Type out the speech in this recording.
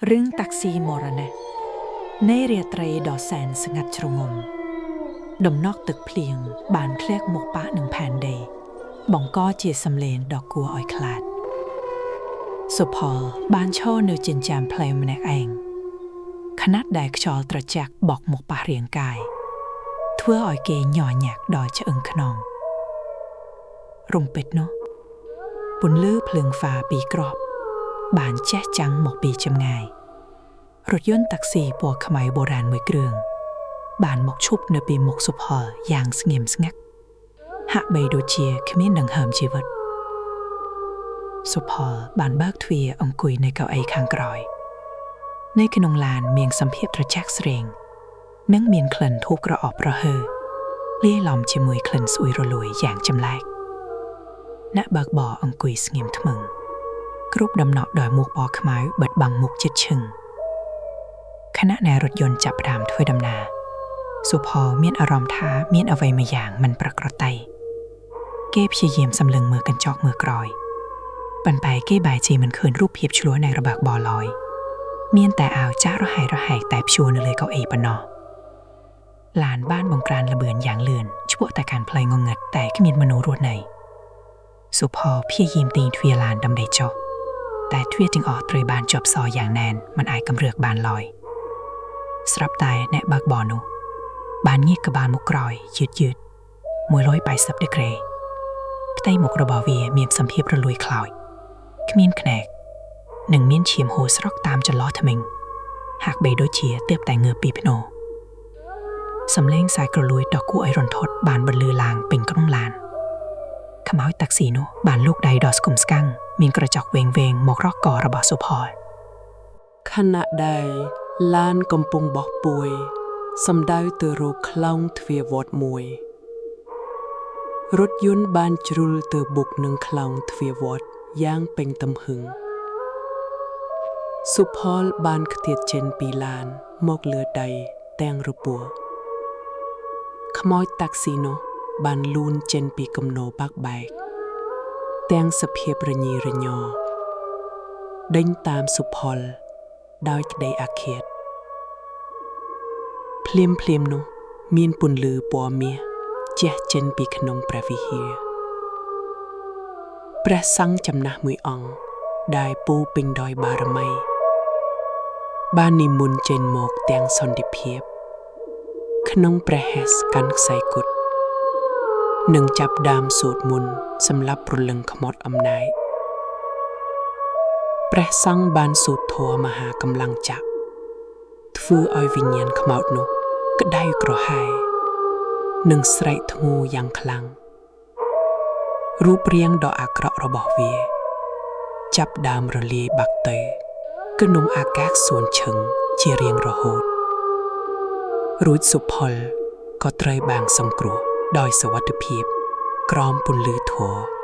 រឿងតាក់ស៊ីមរណៈនៃរាត្រីដ៏សែនស្ងាត់ជ្រងំដំណក់ទឹកភ្លៀងបានធ្លាក់មកប៉ះនឹងផែនដីបង្កជាសំឡេងដ៏គួរឲ្យខ្លាចសុផលបានឈរនៅចិញ្ចើមផ្លូវម្នាក់ឯងខណៈដែលខ្យល់ត្រជាក់បក់មកប៉ះរាងកាយធ្វើឲ្យគេញ័រញាក់ដល់ឆ្អឹងខ្នងរំពេចនោះពន្លឺភ្លើងហ្វាពីគ្រាប់បានចេះចាំងមកពីចម្ងាយរថយន្តតាក់ស៊ីពណ៌ខ្មៅបុរាណមួយគ្រឿងបានមកឈប់នៅពីមុខសុផលយ៉ាងស្ងៀមស្ងាត់ហាក់បីដូចជាគ្មានដង្ហើមជីវិតសុផលបានបើកទ្វារអង្គុយនៅកៅអីខាងក្រោយនៅក្នុងឡានមានសម្ភារត្រជាក់ស្រេងនិងមានក្លិនធូបក្រអូបរហើលាយឡំជាមួយក្លិនស្អុយរលួយយ៉ាងចម្លែកអ្នកបើកបរអង្គុយស្ងៀមធ្មឹងគ្រប់ដំណក់ដោយមុខពណ៌ខ្មៅបិទបាំងមុខជិតឈឹងខណៈដែលរថយន្តចាប់ផ្ដើមធ្វើដំណើរសុផលមានអារម្មណ៍ថាមានអ្វីមួយយ៉ាងមិនប្រក្រតីគេព្យាយាមសម្លឹងមើលកញ្ចក់មើលក្រោយប៉ុន្តែគេបែរជាមិនឃើញរូបភាពឆ្លោះនៃរបើកបរឡើយមានតែអាវចាស់រហែកតែព្យួរនៅលើកៅអីប៉ុណ្ណោះឡានបានបង្ក្រានល្បឿនយ៉ាងលឿនឆ្ពោះទៅកាន់ផ្លូវងងឹតតែគ្មានមនុស្សរស់នៅសុផលព្យាយាមទាញទ្វារឡានដើម្បីចុះតែទ្វារទាំងអស់ត្រូវបានជាប់សយ៉ាងណែនមិនអាចកម្រើកបានឡើយស្រាប់តែអ្នកបើកបរនោះបានងាកក្បាលមកក្រោយយឺត180ដឺក្រេផ្ទៃមុខរបស់វាមានសម្ភាររលួយខ្លោចគ្មានខ្នែកនិងមានឈាមហូរស្រក់តាមចន្លោះធ្មេញហាក់បីដូចជាទើបតែងើបពីភ្នោសំឡេងខ្សែក្រលួយដ៏គួរឲ្យរន្ធត់បានបន្លឺឡើងពេញក្នុងឡានខ្មោចតាក់ស៊ីនោះបានលូកដៃដ៏ស្គមស្កាំងមានក្រចកវែងមករកករបស់សុផលខណៈដែលឡានកំពុងបោះពួយសំដៅទៅរកខ្លោងទ្វារវត្តមួយរថយន្តបានជ្រុលទៅបុកនឹងខ្លោងទ្វារវត្តយ៉ាងពេញទំហឹងសុផលបានខ្ទាតចេញពីឡានមកលើដីទាំងរពួរខ្មោចតាក់ស៊ីនោះបានលូនចេញពីគំនរបាក់បែកទាំងសភាពរញ៉េរញ័រដេញតាមសុផលដោយក្តីអាឃាតភ្លាមនោះមានពន្លឺពណ៌មាសជះចេញពីក្នុងព្រះវិហារព្រះសង្ឃចំណាស់មួយអង្គដែលពោពេញដោយបារមីបាននិមន្តចេញមកទាំងសន្តិភាពក្នុងព្រះហស្ថកាន់ខ្សែគុតនិងចាប់ដើមសូត្រមន្តសម្រាប់ប្រលឹងខ្មត់អំណាចព្រះសង្ឃបានសូត្រធម៌មហាកម្លាំងចក្រធ្វើឲ្យវិញ្ញាណខ្មោចនោះក្តៅក្រហាយនិងស្រែកធ្ងន់យ៉ាងខ្លាំងរូបរាងដ៏អាក្រក់របស់វាចាប់ដើមរលាយបាក់ទៅក្នុងអាកាសសួនឈឹងជារៀងរហូតរួចសុផលក៏ត្រូវបានសង្គ្រោះដោយសុវត្ថិភាពក្រោមពន្លឺធម៌